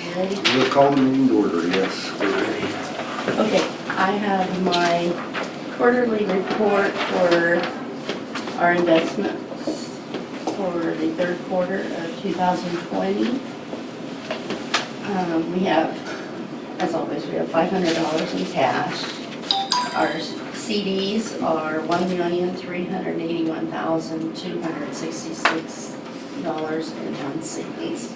You ready? We'll call the meeting to order, yes. We're ready. Okay, I have my quarterly report for our investments for the third quarter of 2020. We have, as always, we have $500 in cash. Our CDs are $1,381,266.01.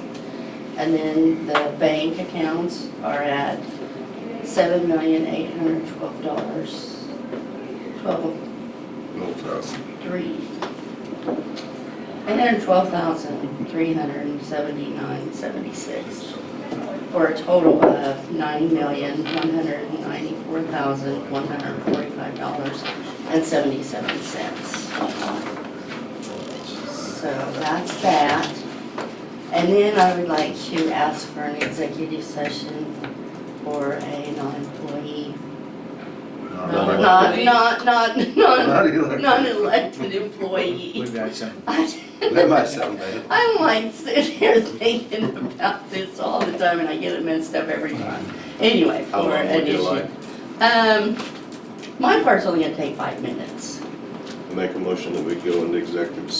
And then the bank accounts are at $7,812,000. 812,379.76 for a total of $9,194,145.77. So that's that. And then I would like to ask for an executive session for a non-employee, non-elected employee. We've got some. That might sound bad. I'm like sitting here thinking about this all the time and I get it messed up every time. Anyway, How for long would you addition. My part's only gonna take 5 minutes. Make a motion that we go into executive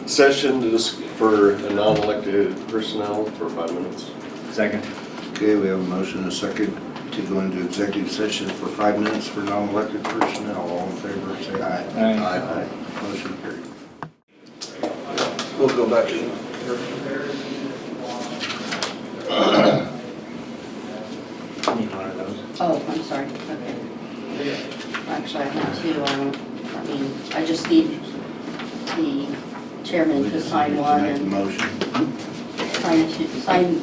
session for a non-elected personnel for 5 minutes. Second. Okay, we have a motion and a second to go into executive session for 5 minutes for non-elected personnel. All in favor, say aye. Aye. Motion carried. We'll go back in. Need one of those. Oh, I'm sorry, okay. Actually, I have two, I just need the chairman to sign one Make the and motion.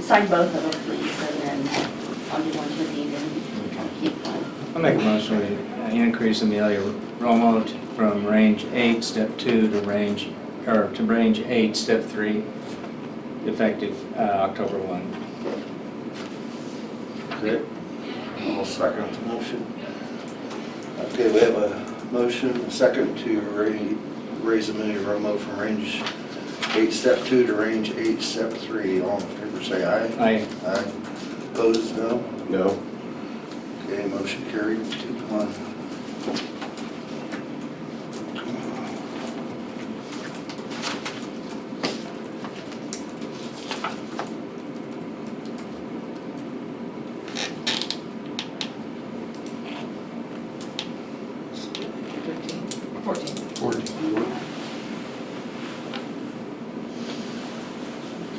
sign both of them, please, and then I'll do one to Dean and I'll keep one. I'll make a motion we increase Amelia Romo from range 8, step 2 to range 8, step 3, effective October 1. Okay. I'll second the motion. Okay, we have a motion, a second to raise Amelia Romo from range 8, step 2 to range 8, step 3. All in favor, say aye. Aye. Aye. Opposed, no? No? Okay, motion carried, 2-1.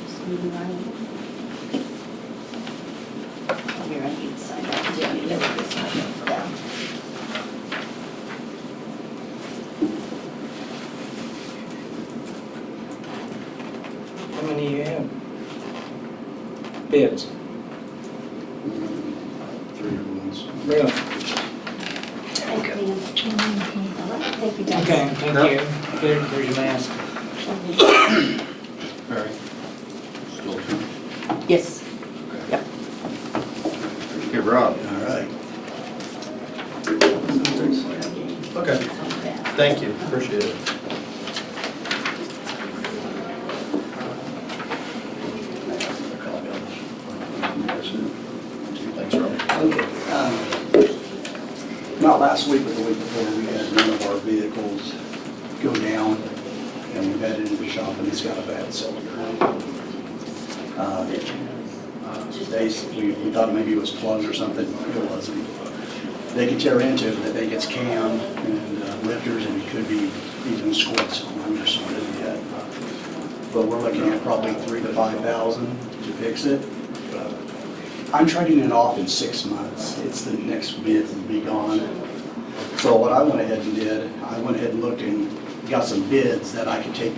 Just need to write it. Here, I need to sign that, too. I need to get this one down. How many you have? Bids. 3 ones. Really? Thank you. Thank you, guys. Okay, thank you. There's your mask. Alright. Still 2. Yes. Yep. Okay, Rob. Alright. Okay, thank you, appreciate it. Thanks, Rob. Okay. Not last week, but the week before, we had one of our vehicles go down, and we had it in the shop, and it's got a bad cylinder. We thought maybe it was plugged or something, it wasn't. They could tear into it, but they think it's cam and lifters, and it could be even squirts on there, so yet. But we're looking at probably $3,000 to $5,000 to fix it. I'm trading it off in 6 months. It's the next bid to be gone. So what I went ahead and did, I went ahead and looked and got some bids that I could take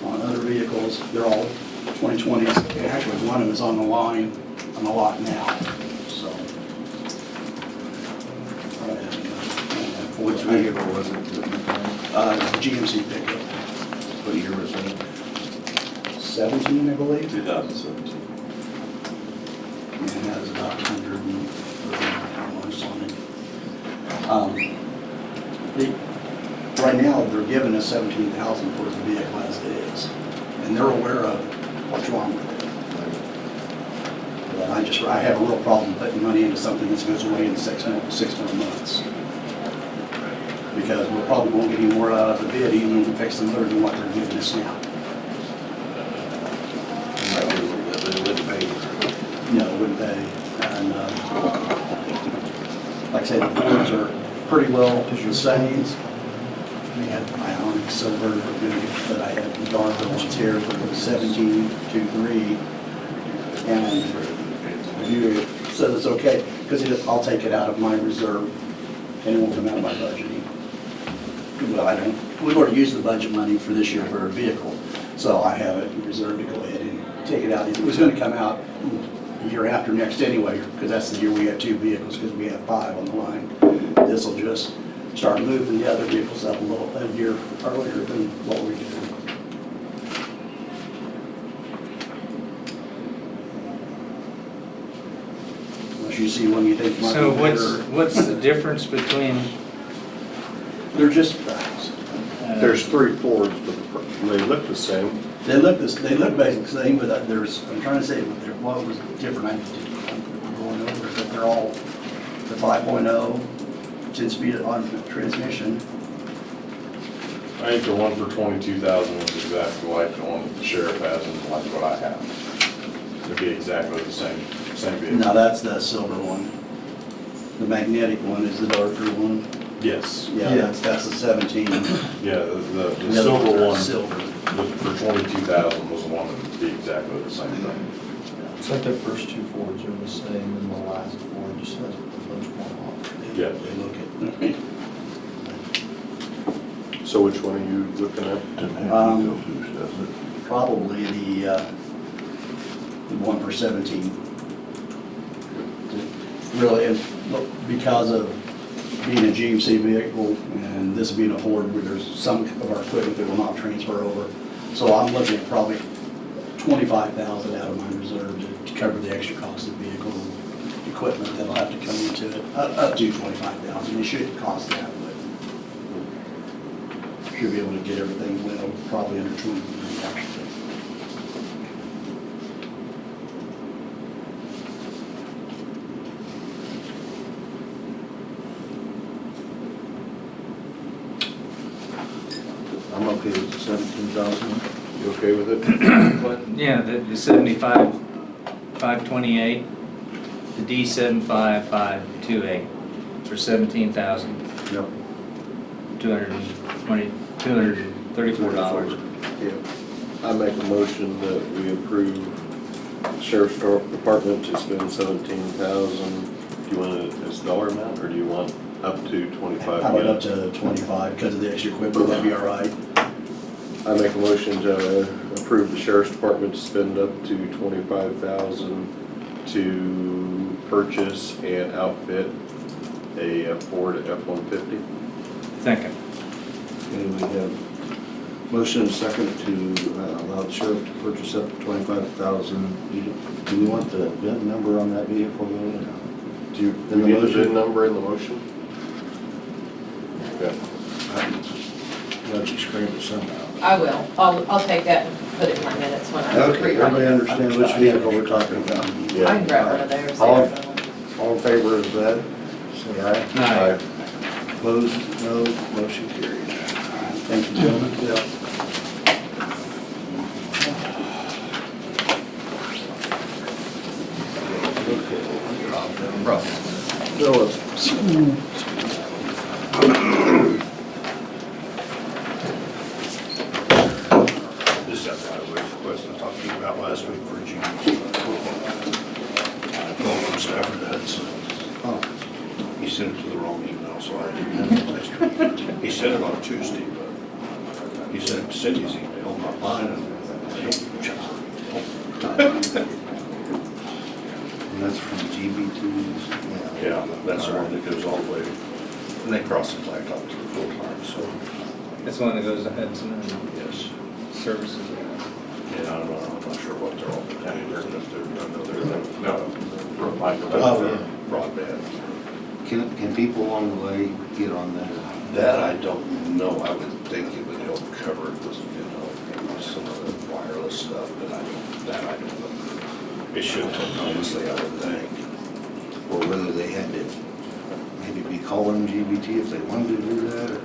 on other vehicles. They're all 2020s. And actually, one of them is on the line, on the lot now, so. Which vehicle was it? GMC pickup, What year was it? 17, I believe. 2017. And it has about 100 miles on it. Right now, they're giving us $17,000 for the vehicle as it is. And they're aware of What's wrong with it? But I have a real problem putting money into something that goes away in 6 more months. Because we probably won't get any more out of the bid, even when we fix the motor than what they're giving us now. Might be a little bit, but it wouldn't pay. No, it wouldn't pay. And, like I say, the boards are pretty well the same. We had ionic silver, but I had the darker ones here, but it was 1723. And you said it's okay, because I'll take it out of my reserve, and it won't come out of my budgeting. Well, we've already used the budget money for this year for a vehicle, so I have it in reserve to go ahead and take it out. It was gonna come out the year after next anyway, because that's the year we have 2 vehicles, because we have 5 on the line. This will just start moving the other vehicles up a year earlier than what we did. Unless you see one you think might So be better. what's the difference between, They're just, There's 3 Fords, but they look the same. they look basically the same, but I'm trying to say what was different. I'm going over it, but they're all the 5.0, 10-speed on transmission. I think the one for 22,000 was exactly like the one that the sheriff has and like what I have. It'd be exactly the same vehicle. No, that's the silver one. The magnetic one is the darker one. Yes. Yeah, that's the 17. Yeah, the other silver ones are one Silver. for 22,000 was the one that would be exactly the same thing. It's like the first 2 Fords are the same, and the last Ford just has a bunch more on it. Yeah. They look at. So which one are you looking at? Probably the one for 17. Really, and because of being a GMC vehicle and this being a Ford, where there's some of our equipment that will not transfer over. So I'm looking at probably 25,000 out of my reserve to cover the extra cost of the vehicle equipment that'll have to come into it, up to 25,000. It shouldn't cost that, but should be able to get everything, well, probably under 20. I'm okay with the 17,000. You okay with it? Clint? yeah, the 75, 528, the D75, 528 for $17,234. Yeah. I make a motion that we approve Sheriff's Department to spend 17,000. Do you want it as dollar amount, or do you want up to 25? How about up to 25 because of the extra equipment? That'd be all right. I make a motion to approve the Sheriff's Department to spend up to 25,000 to purchase and outfit a Ford F-150. Second. Okay, we have motion and second to allow the sheriff to purchase up to 25,000. Do we want the VIN number on that vehicle though? Do you In the need the motion? VIN number in the motion? Okay. Why don't you scrape it somehow? I will. I'll take that and put it in my minutes when I Okay, rewrite everybody it. understand which vehicle we're talking about? I can grab one of theirs. All there. all in favor of that? Say aye. Aye. Opposed? No. Motion carried. Thank you, gentlemen. Yeah. Phillips. This is that right-of-way request I talked to you about last week for June. Called from Stafford Hudson. Oh, He sent it to the wrong email, so I didn't have it next week. He sent it on Tuesday, but he sent Cindy's email, not mine, and I don't check her. and that's from GB2s? Yeah, that's the one that goes all the way, and they cross the blacktop through full time, so, That's the one that goes to Hudson and yes. services. Yeah, I'm not sure what they're all, I mean, they're, I know they're, like, Oh, yeah. broadband. Can people along the way get on that? That I don't know. I would think it would help cover it with, some of the wireless stuff, but I don't That I don't know. It should have, honestly, I would think. Or whether they had to maybe be calling GBT if they wanted to do that, or?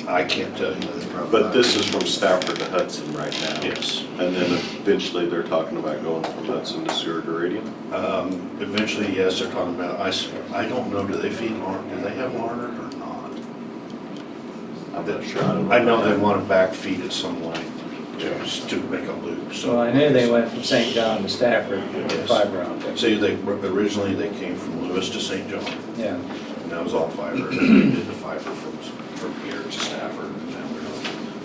I can't tell you. But this is from Stafford to Hudson right now. Yes. And then eventually they're talking about going from Hudson to Seward to Radian. Eventually, yes, they're talking about, I don't know, do they feed Larned, do they have Larned or not? I'm not sure. I know they want to back feed it some way to make a loop, so. So I knew they went from St. John to Stafford with fiber optic. See, originally they came from Lewis to St. John, Yeah. and that was all fiber, and then they did the fiber from here to Stafford, and now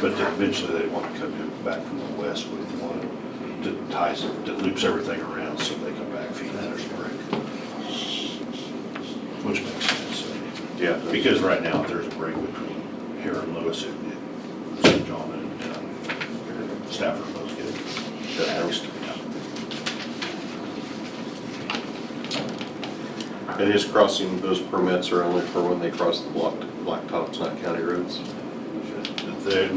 but eventually they want to come in back from the west with one that ties it, that loops everything around so they can back feed that brick. Which makes sense. Yeah. Because right now, if there's a break between here and Lewis, St. John and Stafford both get annexed. And his crossing, those permits are only for when they cross the blacktops, not county roads? They're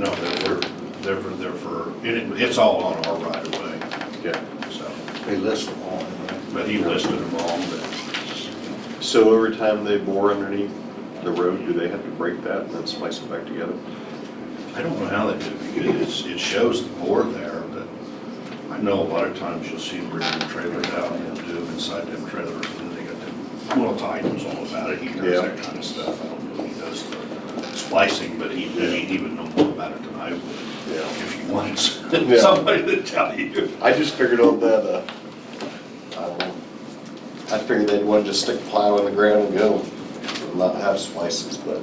for, it's all on our right of way, Yeah. so. They list them all, right? But he listed them all, but So every time they bore underneath the road, do they have to break that and then splice it back together? I don't know how they do it, because it shows the bore there, but I know a lot of times you'll see them bring them trailers out and they'll do them inside them trailers, and then they got them little items all about it, he does Yeah. that kind of stuff. I don't know if he does the splicing, but he would know more about it than I would. Yeah. If you wanted Yeah. somebody to tell you. I just figured on that, I don't know. I figured they'd want to just stick plow in the ground and go, and not have splices, but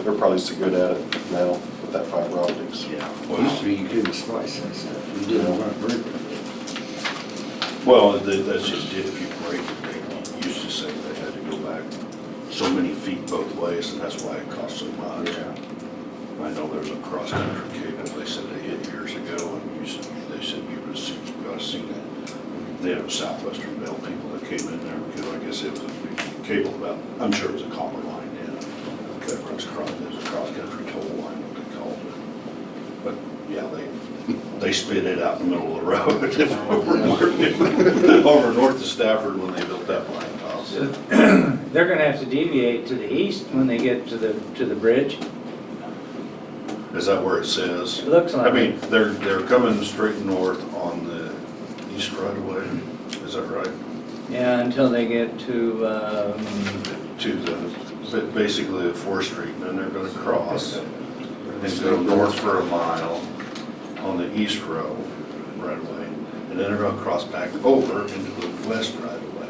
they're probably so good at it now with that fiber optics. Yeah. Used to be you couldn't splice that stuff, you didn't want to break it. Well, that's just it, if you break it, they used to say they had to go back so many feet both ways, and that's why it cost so much. I know there's a cross-country cable they said they hit years ago, and they said you would have seen it. They had a Southwestern Bell people that came in there, because I guess it was a big cable about, I'm sure it was a copper line, yeah. It was a cross-country toll line, what they called it. But, yeah, they spit it out in the middle of the road over north of Stafford when they built that line top. So they're gonna have to deviate to the east when they get to the bridge. Is that where it says? It looks like. I mean, they're coming straight north on the east right of way, is that right? Yeah, until they get to, To basically the 4th Street, and then they're gonna cross and go north for a mile on the east road right of way, and then they're gonna cross back over into the west right of way,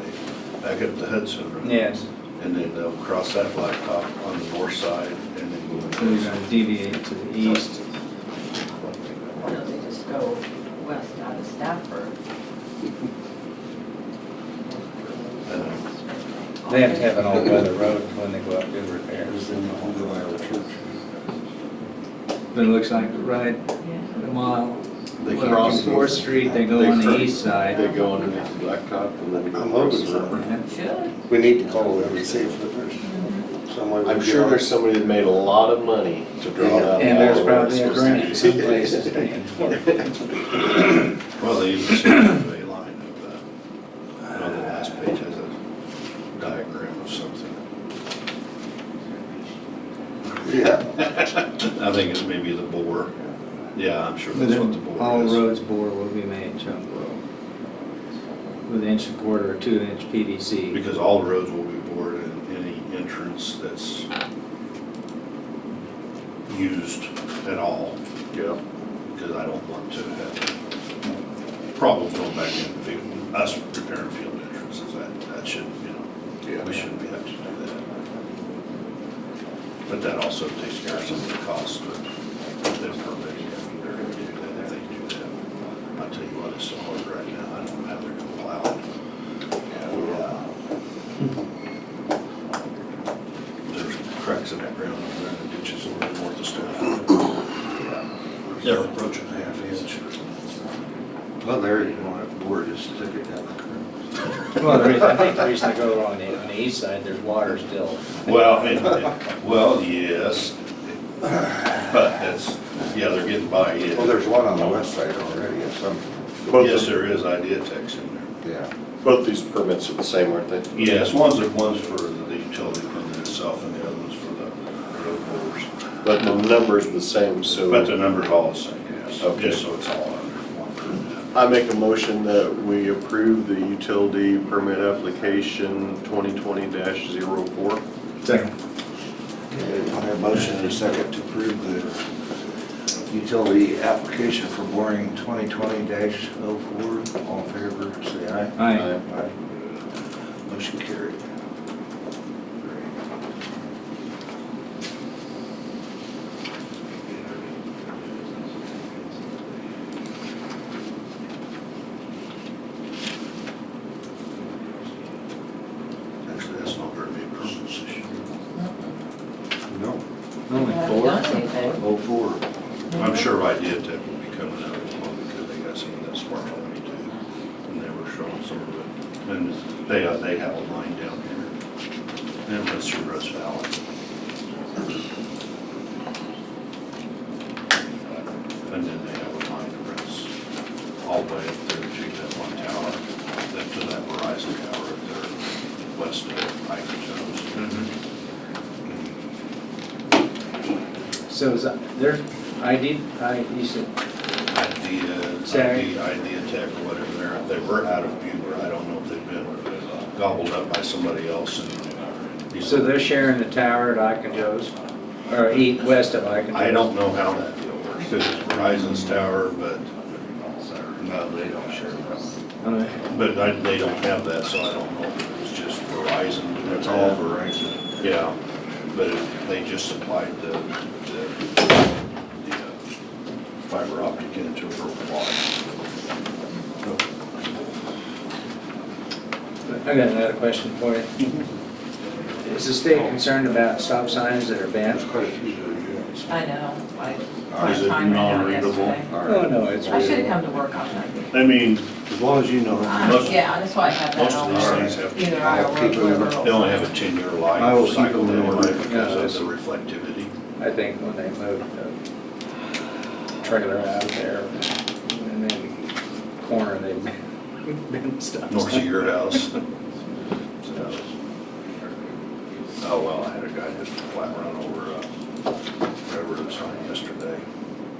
back up the Hudson Road. yes, And then they'll cross that blacktop on the north side, and then go so they're gonna deviate to the east. No, they just go west out of Stafford. They have to have an all-weather road when they go up to repair. It was in the Holy Bible Church. But it looks like right Yeah. a mile. They Well, cross from 4th Street, they go on the east They side. go underneath the blacktop and then go I'm across hoping the so. river. Yeah. Should. We need to call them and see if there's someone. I'm sure there's somebody that made a lot of money to draw it out. And there's all the way probably a it's grant supposed to be. someplace that's paying for it. Well, they even show the line of that. On the last page has a diagram of something. Yeah. I think it's maybe the bore. Yeah, I'm sure But that's what the then bore all is. roads bore will be made chunk road. With 1.25 or 2-inch PVC. Because all roads will be bored in any entrance that's used at all. Yeah. Because I don't want to have problems going back in, us repairing field entrances, that shouldn't, we shouldn't have to do that. But that also takes care of some of the costs of their permitting, they're gonna do that if they do that. I'll tell you what, it's so hard right now, I don't know how they're gonna plow it. There's cracks in that ground over there, and the ditches over north of Stafford. They're approaching half inch. Well, there you want it board, just stick it down the curb. Well, I think the reason they go on the east side, there's water still. Well, well, yes, but that's, Yeah, they're getting by it. Well, there's one on the west side already, at some, Yes, there is Idea Tech's in there. yeah. Both these permits are the same, aren't they? Yes, one's for the utility permit itself and the other one's for the road borders. But the number's the same, so. But the number's all the same, yes, Okay. just so it's all under one permit. I make a motion that we approve the utility permit application 2020-04. Second. Okay, I have a motion and a second to approve the utility application for boring 2020-04. All in favor, say aye. Aye. Aye. Motion carried. Actually, that's not very many permits this year. No. Only Haven't four? done anything. 04. I'm sure Idea Tech will be coming out as well because they got some of that Smart 22 and they were showing some of it. And they have a line down here and it runs through Rose Valley. And then they have a line that runs all the way up there to that one tower, then to that Verizon tower up there west of Ivy Joe's. So is that, their ID, you said, Idea Tech or whatever, they were out of Buber, I don't know if they've been gobbled up by somebody else and. so they're sharing the tower at Ike and Joe's? Or west of Ike and Joe's? I don't know how that deal works, because it's Verizon's tower, but, no, they don't share that. But they don't have that, so I don't know if it was just Verizon. That's all Verizon. Yeah, but they just supplied the fiber optic into for water. I got another question for you. Is the state concerned about stop signs that are banned? There's quite a few there, yes. I know, I Is it tried timing it out non-readable? yesterday. Oh, no, it's. I should have come to work on that. I mean, As long as you know. Most- Yeah, that's why I have that most on of these there. things have, Either I or I'll keep Road it in. Rural. they only have a 10-year I will life keep cycle them in anyway order. because Yeah, of the reflectivity. I think when they moved the trailer out there and then corner, they been stop North of sign. your house. Oh, well, I had a guy just flat run over railroad sign yesterday.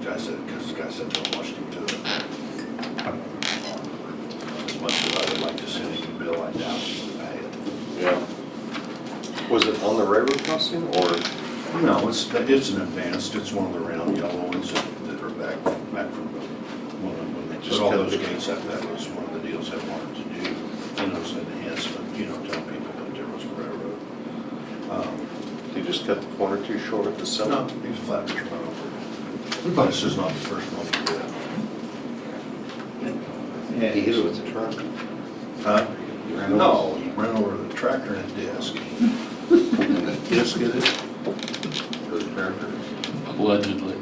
Guy said, because the guy said they watched him do it. As much as I would like to send him a bill, I doubt he would pay it. Yeah. Was it on the railroad crossing or? No, it's an advanced, it's one of the round yellow ones that are back from when they Just put all cut those the- gates up, that was one of the deals they wanted to do. And it was an enhancement, tell people that there was a railroad. They just cut the corner too short at the No, center? he's flat just run over. But this is not the first one he did. Yeah, He hit it with the truck. Huh? You ran over- No, he ran over the tractor and a disc. And the disc hit it? For the tractor? Allegedly.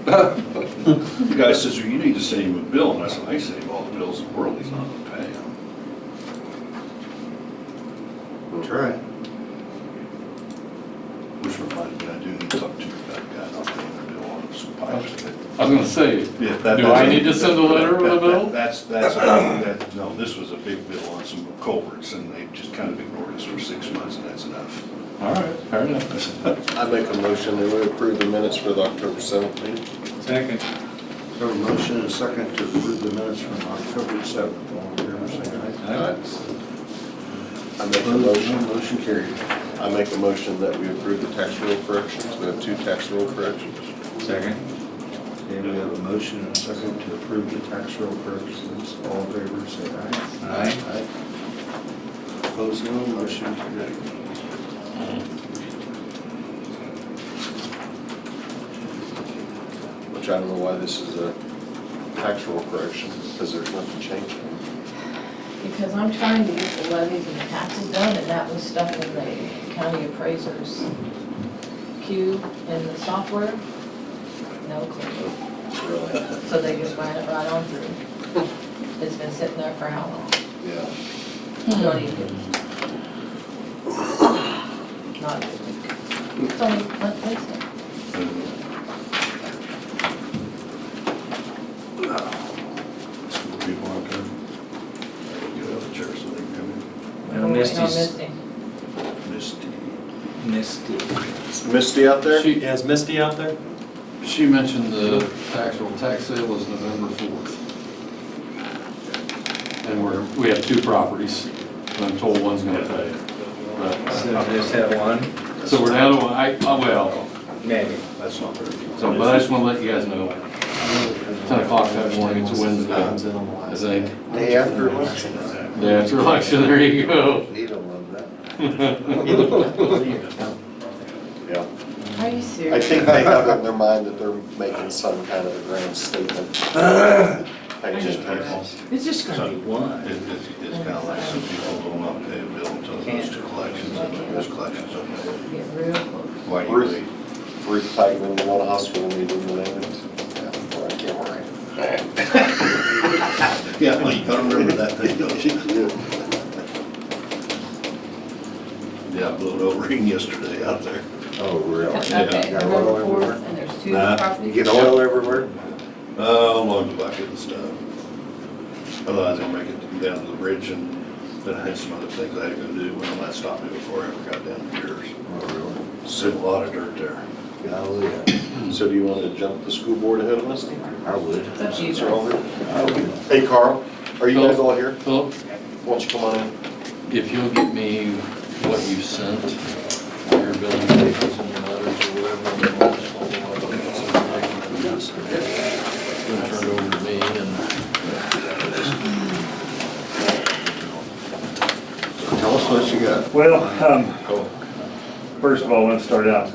The guy says, well, you need to send him a bill, and I said, I send him all the bills in the world, he's not gonna pay them. Try. Which reminded me, I do need to talk to that guy, not paying the bill on some pipes. I was gonna say, Yeah, that do I doesn't- need to send a letter with a bill? No, this was a big bill on some culverts, and they just kind of ignored us for 6 months, and that's enough. All right, fair enough. I make a motion that we approve the minutes for the October 7th meeting. second. Have a motion and a second to approve the minutes from October 7th. All in favor, say aye. I make a motion, Motion carried. I make a motion that we approve the tax roll corrections. We have 2 tax roll corrections. Second. Okay, we have a motion and a second to approve the tax roll corrections. All in favor, say aye. Aye. Opposed, no. Motion carried. Which I don't know why this is a tax roll correction, because there's nothing changing. Because I'm trying to get the levies and the taxes done, and that was stuck in the county appraiser's queue in the software. No clue. Really? So they just ran it right on through. It's been sitting there for how long? Yeah. Not even. Not even. It's only, Wednesday. Misty. Misty. Misty. Is Misty out there? She, Yeah, is Misty out there? she mentioned the actual tax sale is November 4th. And we have two properties, and I'm told one's gonna pay. So just have one, So we're down to one, well, maybe. That's not very good. so, but I just wanna let you guys know. 10 o'clock that morning, it's a Wednesday, I think. Day after election. Day after election, there you go. Need'll love that. Yeah. Are you I serious? think they have it in their mind that they're making some kind of a grand statement. Paying taxes. It's just gonna be one. It's kind of like some people will not pay a bill until it goes to collections, and those collections are paid. Get real close. Why do you Ruth, wait? Ruth Tigeman, the one hospital meeting in England. I can't worry. Yeah, well, you gotta remember that thing, don't you? Yeah, I blew it over yesterday out there. Oh, really? Okay, Got November oil 4th, everywhere? and there's two Nah, You properties. get oil everywhere? Along the bucket and stuff. Otherwise, I'll make it down to the bridge, and then I had some other things I had to go do, well, that stopped me before I ever got down to yours. Oh, really? So a lot of dirt there. Golly, So do you want to jump the school board ahead of Misty? I would. It's up to you Since you're all guys. here? I would. Hey, Carl, are you guys all here? Philip, Why don't you come on in? if you'll get me what you sent, your billing papers and your letters or whatever, and then I'll just follow up on this and then turn it over to me Tell us what you got. Well, first of all, I want to start out,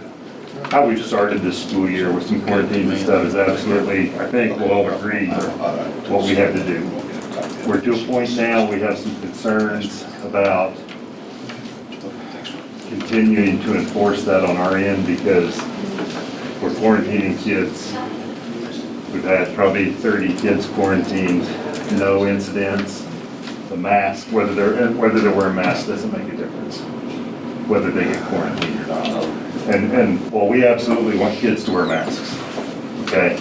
how we've started this school year with some quarantine and stuff is absolutely, I think we'll all agree what we have to do. We're to a point now, we have some concerns about continuing to enforce that on our end because we're quarantining kids. We've had probably 30 kids quarantined, no incidents. The mask, whether they're wearing masks doesn't make a difference, whether they get quarantined or not. And well, we absolutely want kids to wear masks, okay?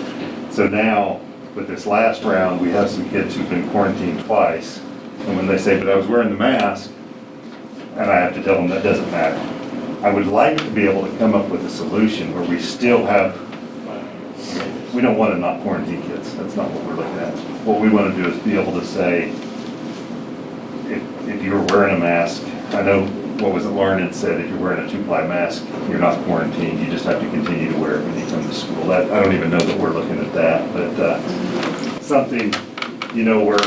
So now, with this last round, we have some kids who've been quarantined twice. And when they say, but I was wearing the mask, and I have to tell them that doesn't matter. I would like to be able to come up with a solution where we still have, we don't want to not quarantine kids. That's not what we're looking at. What we want to do is be able to say, if you're wearing a mask, I know, what was it Lauren had said, if you're wearing a 2-ply mask, you're not quarantined, you just have to continue to wear it when you come to school. That, I don't even know that we're looking at that, but something, you know, where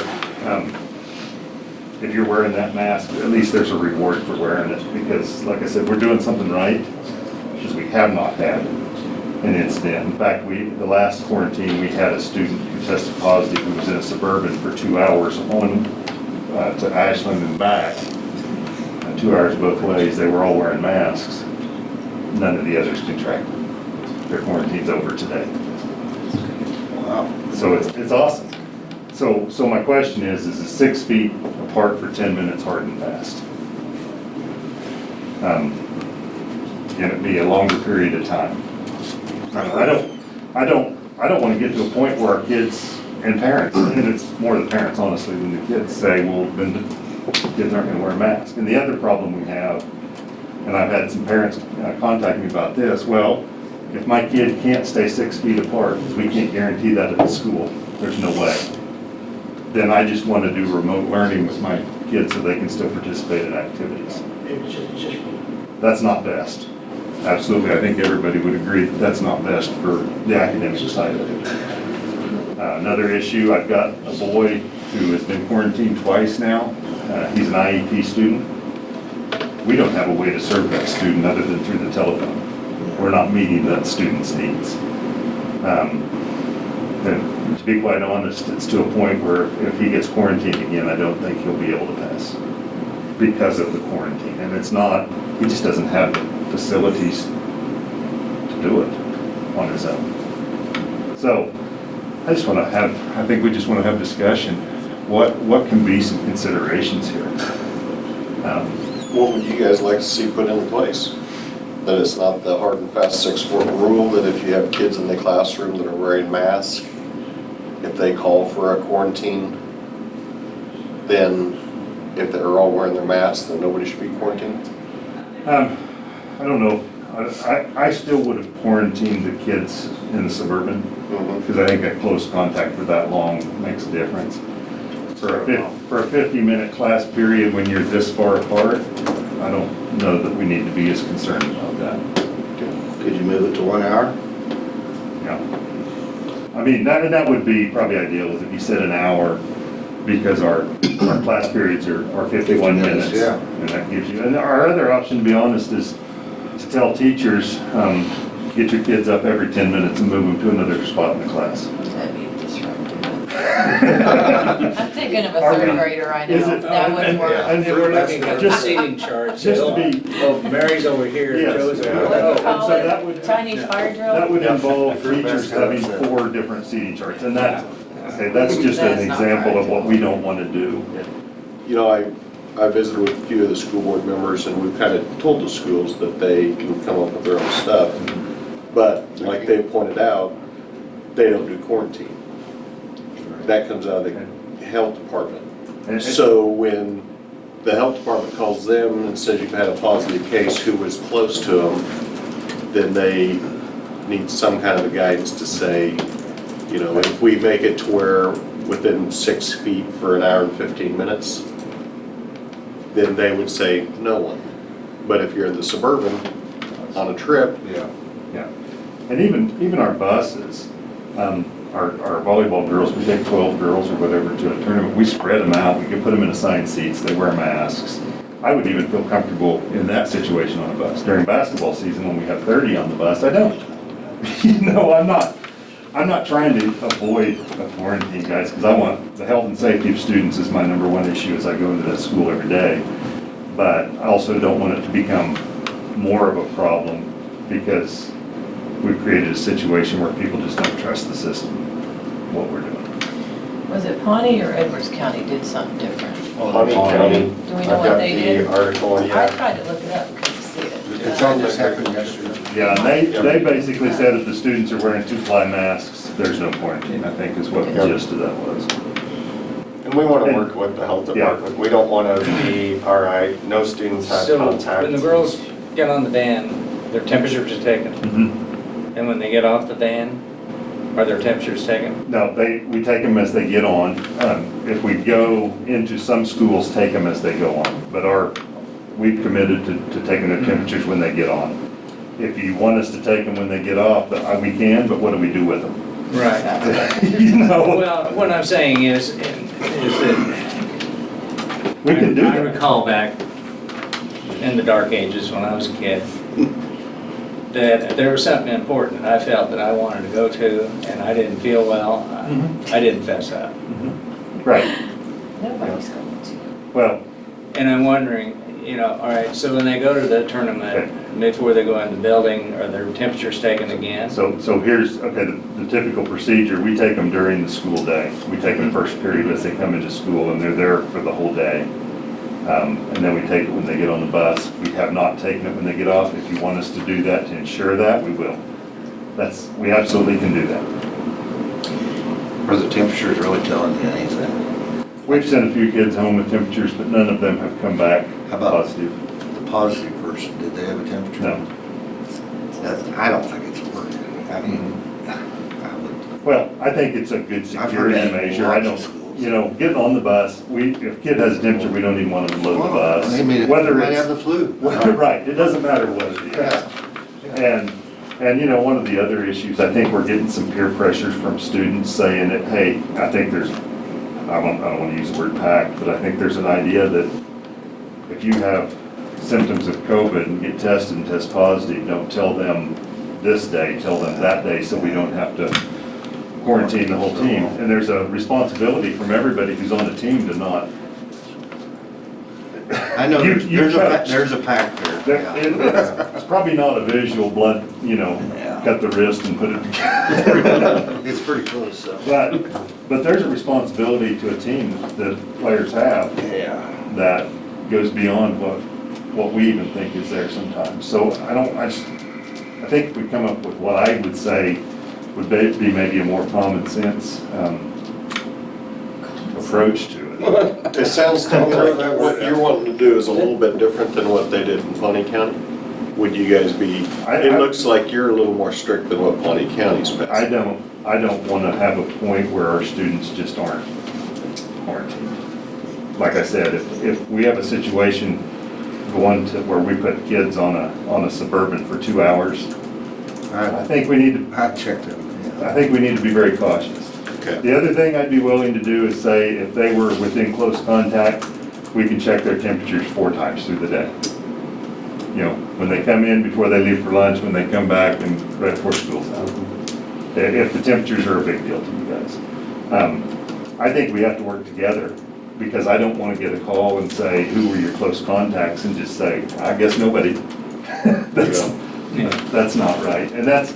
if you're wearing that mask, at least there's a reward for wearing it, because like I said, we're doing something right, because we have not had an incident. In fact, the last quarantine, we had a student who tested positive who was in a Suburban for 2 hours on to Ashland and back, 2 hours both ways. They were all wearing masks. None of the others contracted. Their quarantine's over today. Wow. So it's awesome. So my question is it 6 feet apart for 10 minutes hard and fast? Can it be a longer period of time? I don't want to get to a point where our kids and parents, and it's more the parents honestly than the kids, say, well, then the kids aren't going to wear masks. And the other problem we have, and I've had some parents contact me about this, well, if my kid can't stay 6 feet apart, because we can't guarantee that at the school, there's no way. Then I just want to do remote learning with my kids so they can still participate in activities. That's not best. Absolutely, I think everybody would agree that that's not best for the academic side of it. Another issue, I've got a boy who has been quarantined twice now. He's an IEP student. We don't have a way to serve that student other than through the telephone. We're not meeting that student's needs. And to be quite honest, it's to a point where if he gets quarantined again, I don't think he'll be able to pass because of the quarantine. And it's not, he just doesn't have the facilities to do it on his own. So I just want to have, I think we just want to have discussion. What can be some considerations here? What would you guys like to see put in place? That it's not the hard and fast 6-foot rule, that if you have kids in the classroom that are wearing masks, if they call for a quarantine, then if they're all wearing their masks, then nobody should be quarantined? I don't know. I still would have quarantined the kids in the Suburban, because I think that close contact for that long makes a difference. For a 50-minute class period when you're this far apart, I don't know that we need to be as concerned about that. Could you move it to 1 hour? Yeah. I mean, that would be probably ideal, is if you said an hour, because our class periods are 51 minutes. Yeah. And that gives you, and our other option, to be honest, is to tell teachers, get your kids up every 10 minutes and move them to another spot in the class. That'd be disruptive. I'm thinking of a third grader right Is now. it- That wouldn't work. And then we're looking at the Just- seating charts. just to be- Oh, Mary's over here, Yes. Joe's over What do there. you and call so that it? would- Chinese fire drill? That would involve Fruit teachers basket, having that's it. 4 different seating charts, and that's, okay, that's just an That's not example of right. what we don't want to do. You know, I visited with a few of the school board members, and we've kind of told the schools that they can come up with their own stuff. But like they pointed out, they don't do quarantine. That comes out of the health department. And- So when the health department calls them and says you've had a positive case who was close to them, then they need some kind of a guidance to say, you know, if we make it to where within 6 feet for an hour and 15 minutes, then they would say no one. But if you're in the Suburban on a trip, Yeah. Yeah, and even our buses, our volleyball girls, we take 12 girls or whatever to a tournament, we spread them out, we can put them in assigned seats, they wear masks. I would even feel comfortable in that situation on a bus. During basketball season, when we have 30 on the bus, I don't. You know, I'm not trying to avoid a quarantine, guys, because I want, the health and safety of students is my #1 issue as I go into that school every day. But I also don't want it to become more of a problem because we've created a situation where people just don't trust the system, what we're doing. Was it Pawnee or Edwards County did something different? Pawnee County, Do we know what they did? article, I tried to look it up, couldn't see it. It's all just happened yesterday. Yeah, and they basically said if the students are wearing 2-ply masks, there's no quarantine, I think is what the gist of that was. And we want to work with the health Yeah. department. We don't want to be, all right, no students have So contact. when the girls get on the van, their temperatures are taken, and when they get off the van, are their temperatures taken? No, we take them as they get on. If we go into some schools, take them as they go on. But we've committed to taking their temperatures when they get on. If you want us to take them when they get off, we can, but what do we do with them? Right. You know, Well, what I'm saying is that we can do I that. recall back in the dark ages when I was a kid, that there was something important I felt that I wanted to go to, and I didn't feel well, I didn't fess up. Right, Nobody's going to. well, And I'm wondering, you know, all right, so when they go to the tournament, before they go in the building, are their temperatures taken again? so here's, okay, the typical procedure, we take them during the school day. We take them first period as they come into school, and they're there for the whole day. And then we take it when they get on the bus. We have not taken it when they get off. If you want us to do that to ensure that, we will. We absolutely can do that. Are the temperatures really telling you anything? We've sent a few kids home with temperatures, but none of them have come back How about positive. the positive person? Did they have a temperature? No. I don't think it's working. I mean, I would. Well, I think it's a good I've heard security that in measure. I lots of don't, schools. you know, getting on the bus, if a kid has a temperature, we don't even want them to load the bus. They may Whether might it's have the flu. Right, it doesn't matter what it is. And you know, one of the other issues, I think we're getting some peer pressures from students saying that, hey, I think there's, I don't want to use the word pact, but I think there's an idea that if you have symptoms of COVID and get tested and test positive, don't tell them this day, tell them that day, so we don't have to quarantine the whole team. And there's a responsibility from everybody who's on the team to not. I know, You there's a pact there. yeah. It's probably not a visual blood, you know, Yeah. cut the wrist and put it together. It's pretty close, so. But there's a responsibility to a team that players have Yeah. that goes beyond what we even think is there sometimes. So I think if we come up with what I would say would be maybe a more common sense approach to it. It sounds to me like What you're wanting to do is a little bit different than what they did in Pawnee County. Would you guys be, it looks like you're a little more strict than what Pawnee County's passed. I don't want to have a point where our students just aren't quarantined. Like I said, if we have a situation going to where we put kids on a Suburban for 2 hours, I think we need to, I checked them. I think we need to be very cautious. Okay. The other thing I'd be willing to do is say, if they were within close contact, we can check their temperatures 4 times through the day. You know, when they come in, before they leave for lunch, when they come back, and right before school's out. If the temperatures are a big deal to you guys. I think we have to work together, because I don't want to get a call and say, who were your close contacts, and just say, I guess nobody. That's not right. And that's,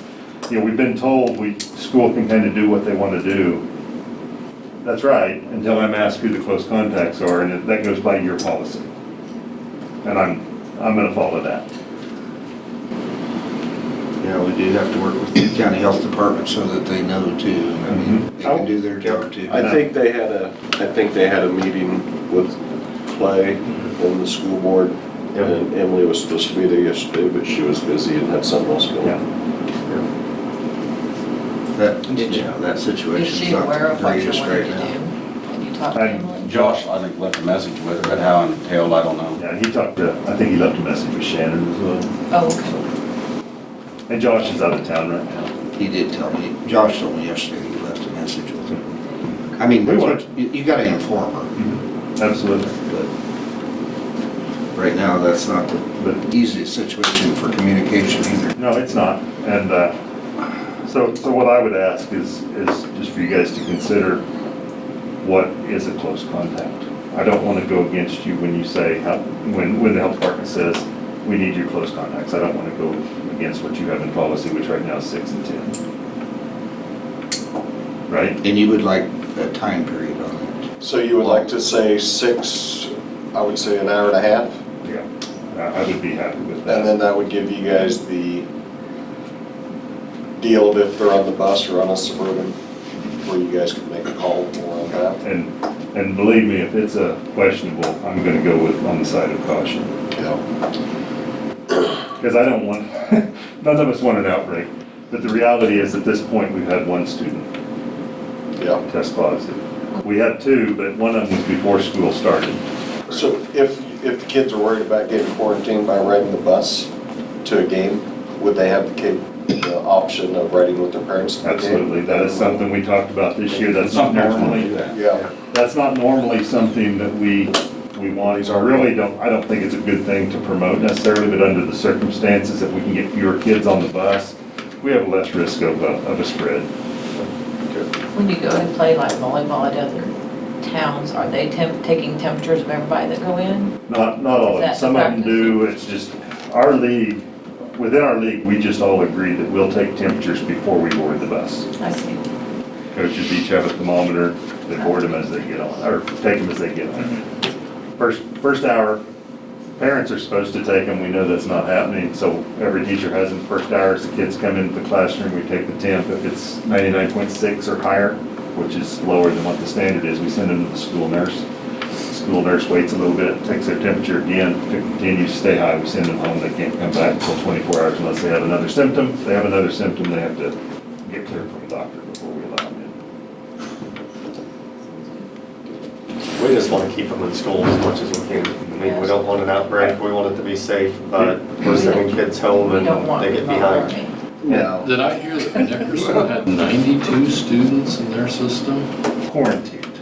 you know, we've been told school can kind of do what they want to do. That's right, until I'm asked who the close contacts are, and that goes by your policy. And I'm gonna follow that. Yeah, we do have to work with the county health department so that they know too. I mean, they can do their job too. I think they had a meeting with Clay and the school board, and Emily was supposed to be there yesterday, but she was busy and had something else going on. That Is situation's she not aware of the what you're greatest wanting right to do? now. Have you talked to Emily? Josh, I think, left a message with her, but how entailed, I don't know. Yeah, I think he left a message with Shannon as well. Oh, okay. And Josh is out of town right now. He did tell me, Josh told me yesterday he left a message with her. I mean, We want- you gotta inform her, Absolutely. but right now, that's not the easiest situation for communication either. No, it's not. And so what I would ask is just for you guys to consider, what is a close contact? I don't want to go against you when you say, when the health department says, we need your close contacts. I don't want to go against what you have in policy, which right now is 6 and 10. Right? And you would like a time period on that. So you would like to say 6, I would say an hour and a half? Yeah, I would be happy with that. And then that would give you guys the deal of if they're on the bus or on a Suburban, where you guys could make a call more on that. And believe me, if it's a questionable, I'm gonna go with on the side of caution. Yeah. Because I don't want, none of us want an outbreak. But the reality is, at this point, we've had 1 student Yeah. test positive. We had 2, but one of them was before school started. So if the kids are worried about getting quarantined by riding the bus to a game, would they have the option of riding with their parents to the game? Absolutely, that is something we talked about this year. That's not normally, Yeah. that's not normally something that we want. I really don't, I don't think it's a good thing to promote necessarily, but under the circumstances, if we can get fewer kids on the bus, we have less risk of a spread. When you go and play like volleyball at other towns, are they taking temperatures of everybody that go in? Not all of them. That's Some of them practice. do. It's just our league, within our league, we just all agree that we'll take temperatures before we board the bus. I see. Coaches each have a thermometer, they board them as they get on, or take them as they get on. First hour, parents are supposed to take them, we know that's not happening, so every teacher has them first hour. As the kids come into the classroom, we take the temp. If it's 99.6 or higher, which is lower than what the standard is, we send them to the school nurse. The school nurse waits a little bit, takes their temperature again. If it continues to stay high, we send them home. They can't come back until 24 hours unless they have another symptom. If they have another symptom, they have to get cleared from a doctor before we allow them in. We just want to keep them in school as much as we can. I mean, we don't want an outbreak, we want it to be safe, but we're sending kids home We and don't want they get them behind. learning. No. Did I hear that Nickerson had 92 students in their system? Quarantined,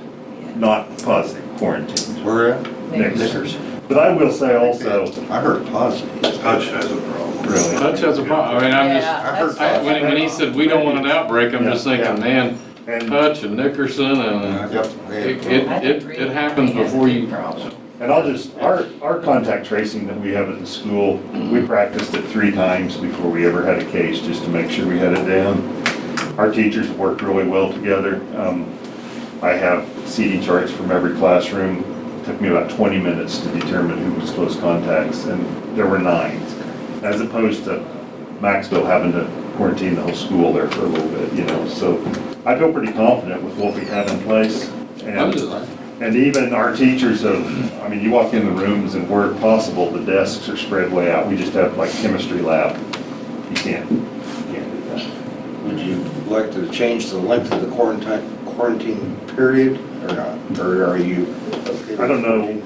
not positive, quarantined. Where at? Nickerson. But I will say also, I heard positive. Hutch has a problem. really, Hutch has a problem, I mean, I'm just, Yeah, I heard that's- when he said we don't want an outbreak, I'm just thinking, man, and Hutch and Nickerson and Yep. it happens before you. And I'll just, our contact tracing that we have at the school, we practiced it 3 times before we ever had a case, just to make sure we had it down. Our teachers worked really well together. I have seating charts from every classroom. It took me about 20 minutes to determine who was close contacts, and there were 9, as opposed to Maxville having to quarantine the whole school there for a little bit, you know. So I feel pretty confident with what we have in place. And And even our teachers I mean, you walk in the rooms and where possible, the desks are spread way out. We just have like chemistry lab. You can't do that. Would you like to change the length of the quarantine period or not? Or are you? Okay I don't know.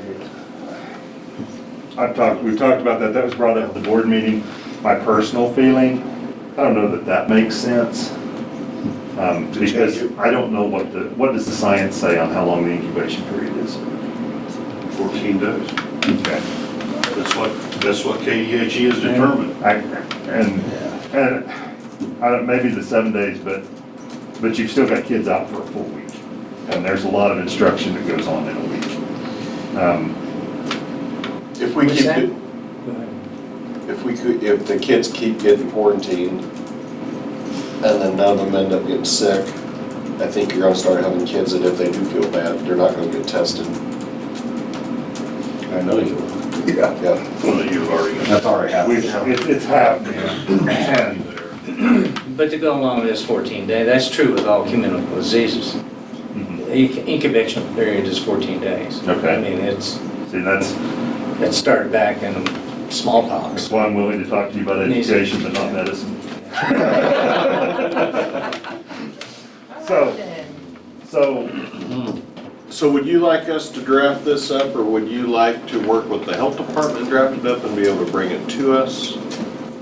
We've talked about that. That was brought up at the board meeting. My personal feeling, I don't know that that makes sense. Because I don't know what does the science say on how long the incubation period is? 14 days. Okay. That's what KDHE has determined. And I don't, maybe the 7 days, but you've still got kids out for a full week. And there's a lot of instruction that goes on in a week. If we What's keep that? it, if the kids keep getting quarantined and then none of them end up getting sick, I think you're gonna start having kids that if they do feel bad, they're not gonna get tested. I know you will. Yeah. Well, you've already. That's already happened. It's happening. And But to go along with this 14-day, that's true with all communicable diseases. The incubation period is 14 days. Okay. I mean, see, that's it started back in smallpox. why I'm willing to talk to you about education, but not medicine. So would you like us to draft this up, or would you like to work with the health department and draft it up and be able to bring it to us?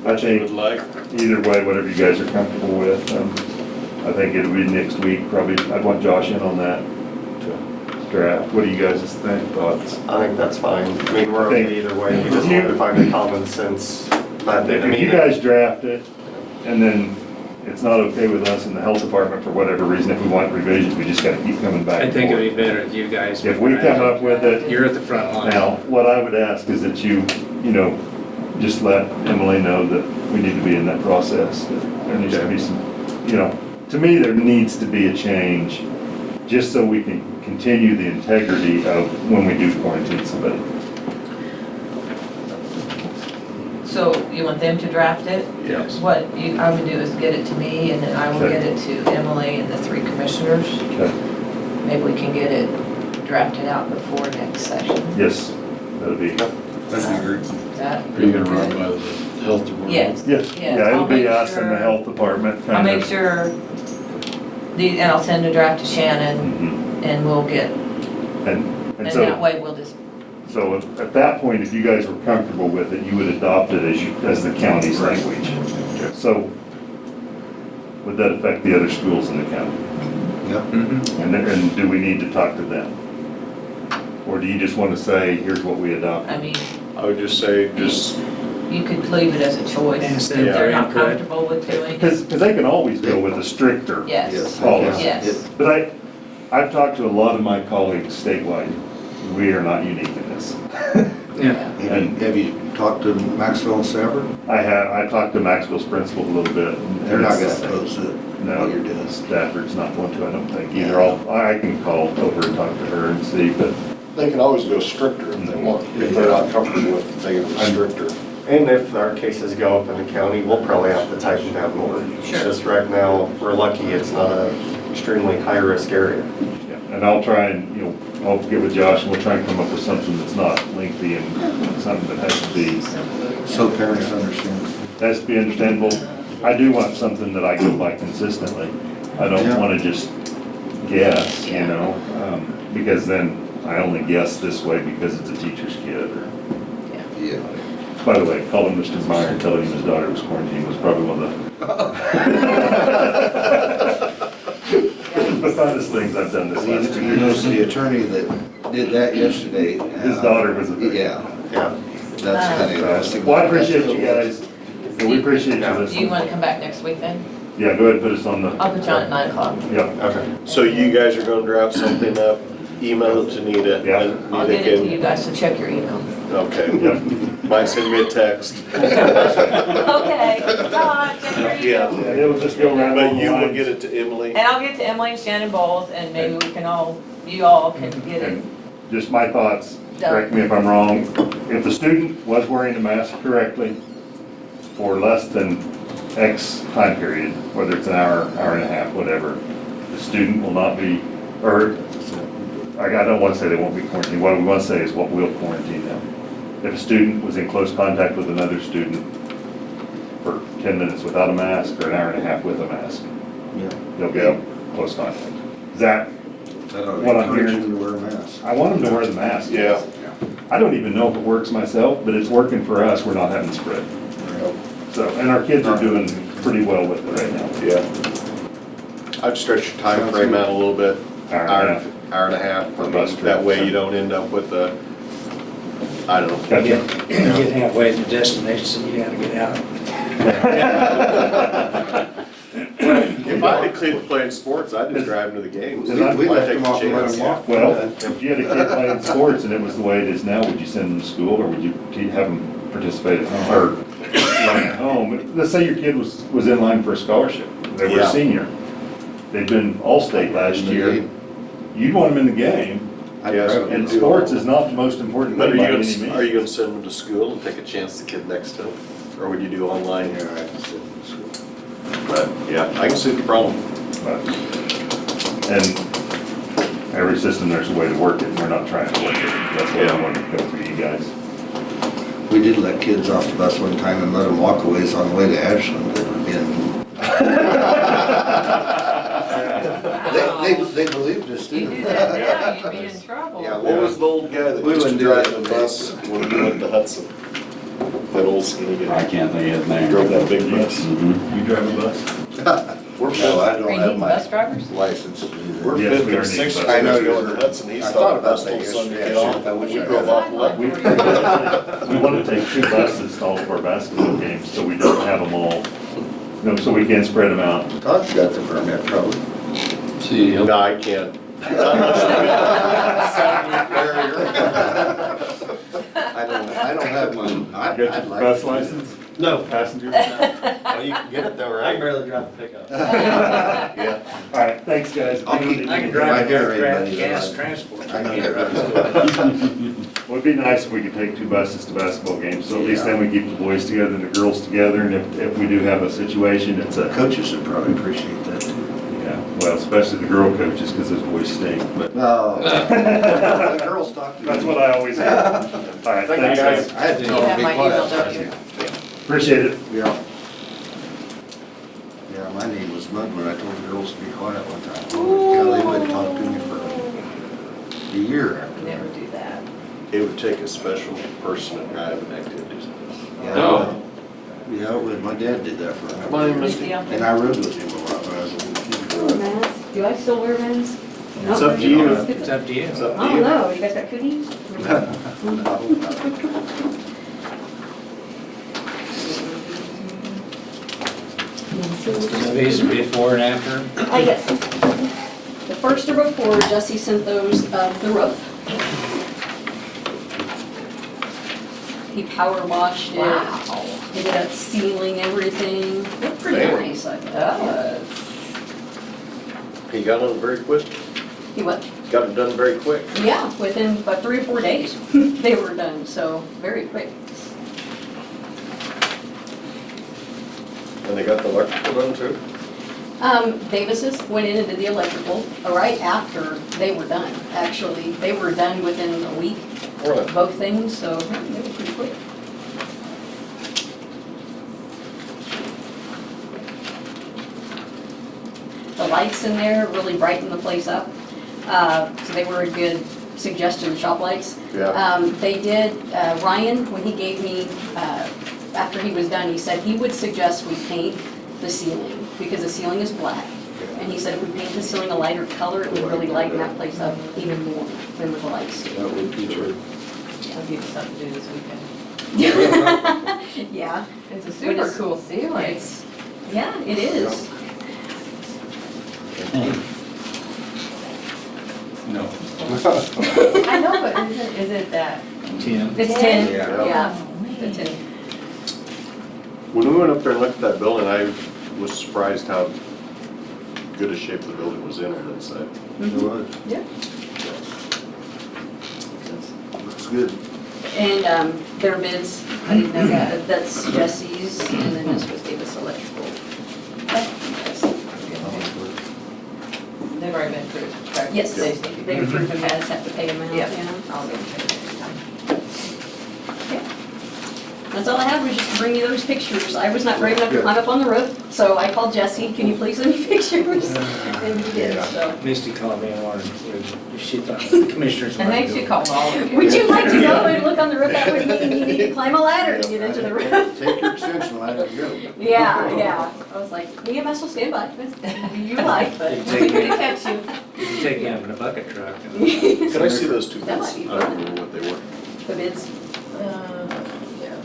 I think Would like? either way, whatever you guys are comfortable with. I think it'll be next week, probably. I'd want Josh in on that to draft. What do you guys think, thoughts? I think that's fine. I mean, we're okay either way. We just wanted to find a common sense method. I If you mean, guys draft it, and then it's not okay with us in the health department for whatever reason, if we want revisions, we just gotta keep coming back I and think forth. it'd be better if you guys. If we come up with it, You're at the front line. now, what I would ask is that you know, just let Emily know that we need to be in that process. There needs to be some, to me, there needs to be a change, just so we can continue the integrity of when we do quarantine somebody. So you want them to draft it? Yes. What I would do is get it to me, and then I will Okay. get it to Emily and the 3 commissioners. Okay. Maybe we can get it drafted out before next session. Yes, that'd be, That'd be great. Is that Are you gonna run good? by the health department? Yes. yes, Yes, yeah, it'll I'll be make us and the sure- health department. I'll kind make of. sure, and I'll send a draft to Shannon, Mhm. and we'll get, And and so. that way we'll just, So at that point, if you guys were comfortable with it, you would adopt it as the county's language. So would that affect the other schools in the county? Yep. And do we need to talk to them? Or do you just want to say, here's what we adopted? I mean, I would just say, you could leave it as a choice Ask if them they're for not input. comfortable with doing it. Because they can always go with a stricter Yes, policy. yes. But I've talked to a lot of my colleagues statewide. We are not unique in this. Yeah. Have you talked to Maxwell and Savard? I talked to Maxwell's principal a little bit. and They're not it's- gonna oppose it, No, what you're doing. Stafford's not going to, I don't think either. I can call over and talk to her and see, but They can always go stricter if they want, if they're not comfortable with it, they can go stricter. and if our cases go up in the county, we'll probably have to tighten down more. Sure. Just right now, we're lucky it's not a extremely high-risk area. yeah. And I'll try and, I'll get with Josh and we'll try and come up with something that's not lengthy and something that has to be, So parents understand. has to be understandable. I do want something that I go by consistently. I don't Yeah. want to just guess, because then I only guess this way because it's a teacher's kid or. Yeah. By the way, calling Mr. Meyer and telling him his daughter was quarantined was probably one of the funnest things I've done this last 2 You know, years. the attorney that did that yesterday. His daughter was a. Yeah, Yeah. that's kind of interesting. Well, I appreciate you guys. And we appreciate you Do you listening. want to come back next week then? Yeah, go ahead and put us on the. I'll put you on at 9 o'clock. Yeah. Okay. so you guys are gonna draft something up, email it to Nita. Yeah. and I'll Nita get it to can- you guys, so check your email. Okay. Yep. Might send me a text. Okay, Todd, check your Yeah. email. And it'll just go around. But all the you will lines. get it to Emily? And I'll get to Emily and Shannon Bowles, and maybe we can you all can get it. And just my thoughts, Done. correct me if I'm wrong, if the student was wearing a mask correctly for less than X time period, whether it's an hour, hour and a half, whatever, the student will not be, or I don't want to say they won't be quarantined, what we want to say is what will quarantine them. If a student was in close contact with another student for 10 minutes without a mask or an hour and a half with a mask, Yeah. they'll get close contact. Is that what I'm Encourage hearing? them to wear a mask. I want them to wear the mask. Yeah. I don't even know if it works myself, but it's working for us, we're not having spread. So, and our kids are doing pretty well with it right now. Yeah. I'd stretch your time frame out a little bit, hour and a half. I mean, that way you don't end up with a, I don't know. You get halfway to the destination, you gotta get out. If I had a kid playing sports, I'd just drive them to the games. We left Take them a off and let chance. them walk. Well, if you had a kid playing sports and it was the way it is now, would you send them to school or would you have them participate at home or learn at home? Let's say your kid was in line for a scholarship, they were a Yeah. senior. They'd been all-state last year. You'd want them in the game, Yes. and sports is not the most important But thing are by you any gonna, means. are you gonna send them to school and take a chance the kid next to them? Or would you do online? Yeah, I can sit in school. But, yeah, I can see the problem. But- And every system, there's a way to work it, and we're not trying to work it. That's what I wanted to go through you guys. We did let kids off the bus one time and let them walk a ways on the way to Ashland. They were being, they believed us, You didn't do they? that now, you'd be in trouble. Yeah, what was the old guy that We used to wouldn't do drive that. the bus when we went to Hudson? That old skinny I guy. can't think of his name. Drove that big bus. Mhm. You drive a bus? We're No, I don't Are you have needing my bus drivers? license to do We're that. Yes, fifth we are or needing sixth bus year drivers. going to Hudson. He I stopped thought the about bus that till Sunday yesterday. to get off. I wish We I drove had. off left. We want to take 2 buses to all of our basketball games, so we don't have them all, so we can spread them out. Todd's got the permit probably. See, No, I can't. I don't have one. You got your bus license? No. Passenger? Well, you can get it though, right? I can barely drive a pickup. Yeah. All right, thanks, guys. I'll keep- I can If drive I a hear anybody, gas then transport. I know can't that. drive. Well, it'd be nice if we could take 2 buses to basketball games, so at least then we keep the boys together and the girls together, and if we do have a situation, it's a, Coaches would probably appreciate that too. yeah, well, especially the girl coaches, because those boys stink, but No. The girls talk to me. that's what I always hear. All right, thanks, guys. I had to You tell them have to be my email, quiet. don't you? Appreciate it. Yeah. Yeah, my name was Mud when I told the girls to be quiet one time. Kelly would talk to me for a year after that. Never do that. It would take a special person to drive an activities. Yeah, No. Yeah, it would. My dad did that for a Come number on, of years. Misty. And I rode with him a lot when I was a little kid. Do I still wear masks? It's up to you. It's up to you. It's up I to don't you. know, you guys got cookies? So these are before and after? I guess. The first are before, Jesse sent those of the roof. He power washed it. Wow. Ended up sealing everything. They're pretty Man. nice, I thought. He got on very quick, He what? got it done very quick. Yeah, within about 3 or 4 days, they were done, so very quick. And they got the electrical done too? Davis's went in and did the electrical right after they were done, actually. They were done within a week, Really? both things, so they were pretty quick. The lights in there really brighten the place up, so they were a good suggestion, the shop lights. Yeah. They did, Ryan, when he gave me, after he was done, he said he would suggest we paint the ceiling, because the ceiling is black. And he said if we paint the ceiling a lighter color, it would really lighten that place up even more than with the lights. That would be true. I'll give you something to do this weekend. Yeah, It's a super cool ceiling. it's, yeah, it is. No. I know, but is it that? 10. It's 10, Yeah. yeah, Oh, man. the 10. When we went up there and looked at that building, I was surprised how good a shape the building was in on that side. It was. Yeah. Looks good. And their bids, I didn't know that, that's Jesse's, and then this was Davis Electrical. They've already been approved, correct? Yes, They just need to be- they approved the pads, have to pay them out, Yep. you know. I'll get paid next time. That's all I had, was just to bring you those pictures. I was not brave enough to climb up on the roof, so I called Jesse, can you please send me pictures? And he did, so. Misty called me and wanted, she thought the commissioners. And wanted they to should go. call all of you. Would you like to go and look on the roof? That would mean you need to climb a ladder to get into the roof. Take your extension ladder and go. Yeah. I was like, EMS will stand by, if you like, but. Take Good it. to catch you. You can take you up in a bucket truck. and- Could I see those two That bids? might be I don't fun. remember what they were. The bids. Yeah.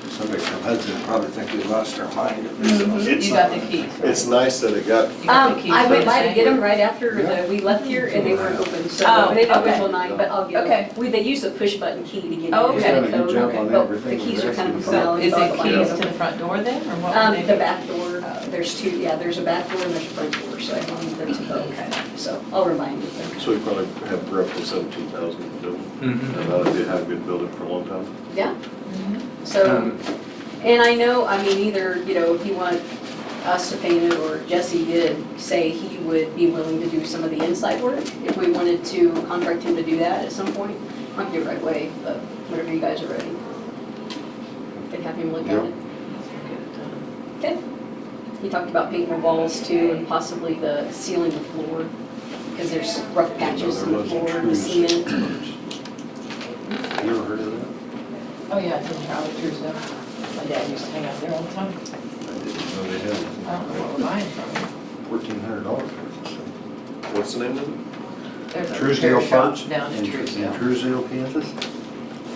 Somebody from Hudson probably think we lost our mind. It's You got the keys, right? It's nice that it got, You got the keys I for went the by to same? get them right after we left here and they weren't open, so Oh, they didn't open okay. till 9, but I'll get Okay. them. They use the push button key to get in. Oh, okay. It's got a code, Jump on but everything the keys are and kind of a rescue. So formality. is so it I'll find keys them. to the front door then, or what would they The be? back door, there's two, there's a back door and there's a front door, so I don't there's a both. Okay. So I'll remind you. So we probably have roughly 17,000 to build. Mhm. And they have been building for a long time. Yeah, so, Um, and I know, I mean, either, if you want us to paint it, or Jesse did say he would be willing to do some of the inside work, if we wanted to contract him to do that at some point. I can do it right away, but whenever you guys are ready. Could have him look at it. Okay. He talked about painting the walls too, and possibly the ceiling the floor, because there's rough patches in the floor, the cement. You ever heard of that? Oh, yeah, it's in Charlie Truesdale. My dad used to hang out there all the time. I didn't know they had I don't know where we're buying from. $1,400 worth of stuff. What's the name of it? There's a Truesdale repair shop Parts? down in Truesdale. Truesdale, Kansas?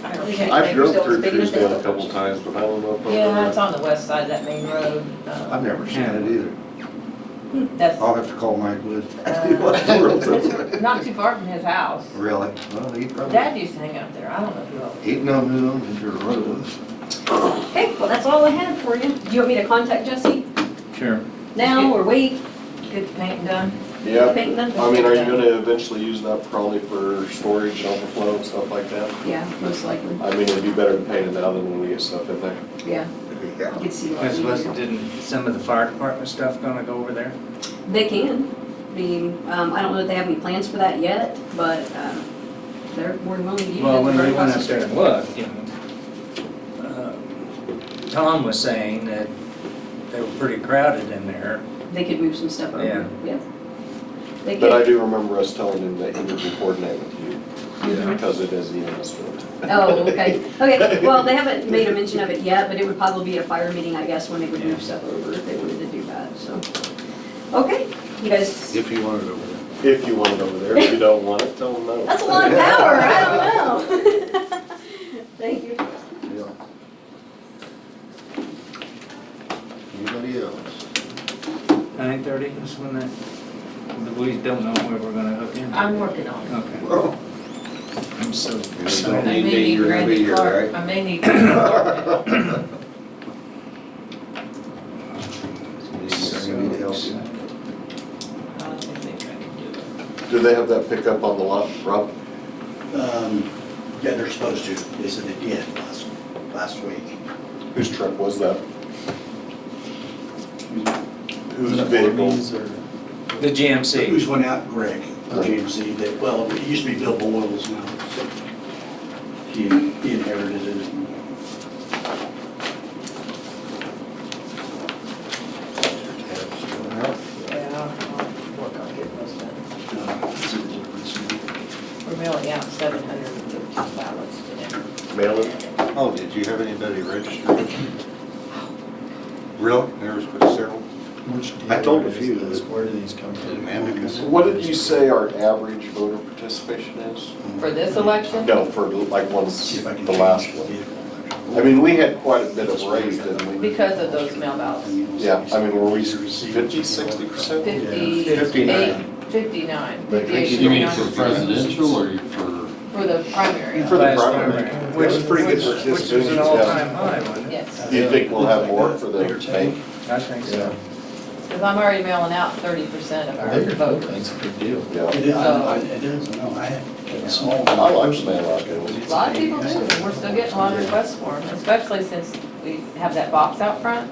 I don't Okay. think- I've drove Truesdale's through big enough to Truesdale a have couple times, but I don't know if I've Yeah, it's ever. on the west side of that main road. I've never seen it either. That's I'll have to call Mike Wood. it's not too far from his house. Really? Well, he probably, Dad used to hang out there. I don't know who else. he'd know who owned it or what it was. Okay, well, that's all I had for you. Do you want me to contact Jesse Sure. now, or wait? Get the paint done. yeah. Paint done? I mean, are you gonna eventually use that probably for storage and overflow and stuff like that? Yeah, most likely, I mean, it'd be better to paint it now than when we get stuff in there. yeah. You can see what Didn't some of the fire department stuff gonna go over there? They can. I mean, I don't know if they have any plans for that yet, but they're more than willing to use it. Well, when we for went up process. there and looked, Tom was saying that they were pretty crowded in there. They could move some stuff over. Yeah. Yeah. They But I could. do remember us telling him that he would be coordinating with you, Mhm. because it is EMS field. Oh, okay. Okay, well, they haven't made a mention of it yet, but it would probably be a fire meeting, I guess, when they would move stuff over, if they wanted to do that, so. Okay, you guys, If you wanted over there. If you want it over there, if you don't want it, tell him no. that's a lot of power, I don't know. Thank you. Yeah. Anybody else? 9:30 is when that, we don't know where we're gonna hook in. I'm working on it. Okay. Well, I'm so I excited. may need You're gonna be Randy here, Clark. right? I may need Randy Clark to help. You're gonna need help. I don't think I can do it. Do they have that pickup on the lot, Rob? Yeah, they're supposed to. They said they did last week. Whose truck was that? Whose Is it vehicle? Arby's or- The GMC. Who's went out? Greg, GMC. Well, it used to be Bill Boyle's now. He inherited it. Yeah, I'll work on getting those done. See the difference. We're mailing out 750 ballots today. Mail it? Oh, did you have anybody registered? Really? There was several? Which I told a dealer few is this? that- Where do these come from? Amicus. What did you say our average voter participation is? For this election? No, for like ones, See if I can the last change one. vehicle. I mean, we had quite a bit of raise, didn't we? Because of those mail ballots. Yeah, I mean, were we 50, 60%? 58, 59, 58, You mean for 59. presidential or for? For the primary. For the Last primary. time, Which is pretty good Which was participation, an yeah. all-time high, wasn't it? Yes, Do you think we'll have more for the bank? I think so. because I'm already mailing out 30% of our Bigger votes. That's a big deal. Yeah. It is, it is, I know, I had a small. I like the mail out A there. lot of people do, and we're still getting a lot of requests for them, especially since we have that box out front.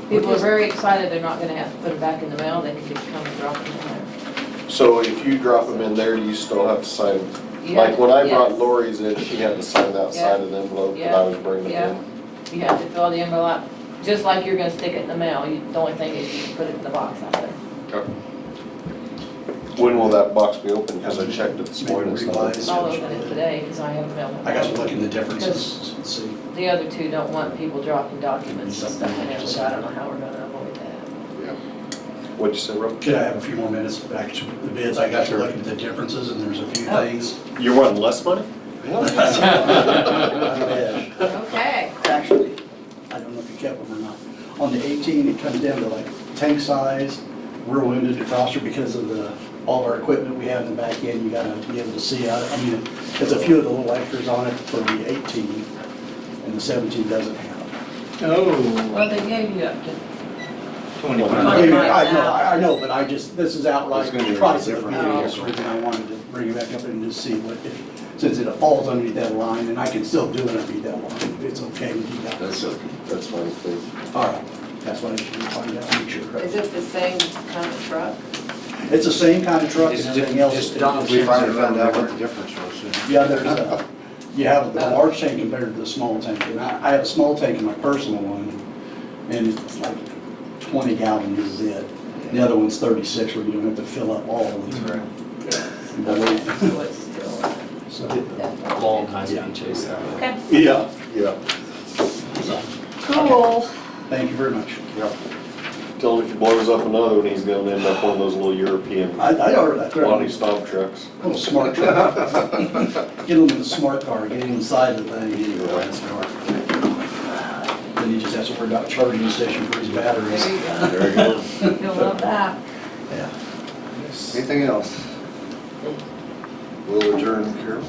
People are very excited they're not gonna have to put it back in the mail, they can just come and drop it in there. So if you drop them in there, you still have to sign, You like have- when I brought yes. Lori's in, she had to sign that side of the envelope that I was bringing Yeah. in. You have to fill the envelope, just like you're gonna stick it in the mail. The only thing is you can put it in the box out there. When will that box be open? Because I checked it this Maybe morning. it's not revise. open. I'll open it today, because I haven't mailed it. I got to look in the differences and see. The other two don't want people dropping documents and stuff in it, which I don't know how we're gonna avoid that. What'd you say, Rob? Could I have a few more minutes back to the bids? I got to look at the differences and there's a few Oh. things. You're wanting less money? I Okay. Actually, I don't know if you kept them or not. On the 18, it comes down to like tank size, rear wounded defroster because of all our equipment we have in the back end, you gotta be able to see out. I mean, there's a few of the little extras on it for the 18 and the 17 doesn't have. Oh. Well, they gave you up to, 25. I know, but this is outright It's gonna be price of the different. vehicle, so I wanted to bring it back up and just see since it falls underneath that line, and I can still do it underneath that line, if it's okay with you guys. That's fine, please. All right, that's what I should find out, make sure. is it the same kind of truck? It's the same kind of truck and everything else. We finally found out what the difference was. Yeah, you have the large tank compared to the small tank, and I have a small tank in my personal one, and it's like 20 gallon is it. The other one's 36, where you don't have to fill up all of them. So it's still, definitely. Long kinds of chase out. Okay, Yeah, yeah. cool. Thank you very much. Tell him if he blows up another one, he's gonna end up one of those little European I heard that. body stomp trucks. Little smart truck. Get him in the smart car, get him inside the thing. Then he just has to worry about charging the station for his batteries. There you go. There you go. You'll love that. Yeah. Anything else? We'll adjourn, Carol.